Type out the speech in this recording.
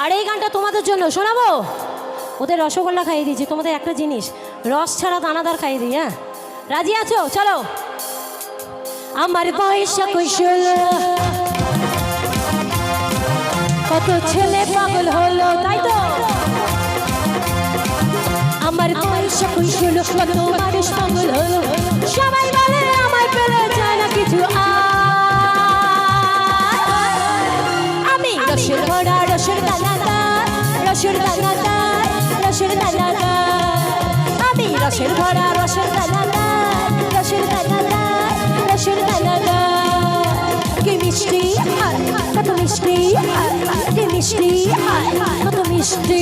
আর এই গানটা তোমাদের জন্য শোনাবো। ওদের রসগোল্লা খাইয়ে দিয়েছি, তোমাদের একটা জিনিস রস ছাড়া দানাদার খাইয়ে দিই। হ্যাঁ, রাজি আছো? চলো। আমার বয়স কৈশোর, কত ছেলে পাগল হলো, তাই তো? আমার বয়স কৈশোর, কত মানুষ পাগল হলো। সবাই বলে আমায় পেলে যায় না কিছু। আমি রসের ভরা, রসের দানাদার, রসের দানাদার, রসের দানাদার। আমি রসের ভরা, রসের দানাদার, রসের দানাদার, রসের দানাদার। কি মিষ্টি, কত মিষ্টি, কি মিষ্টি, কত মিষ্টি।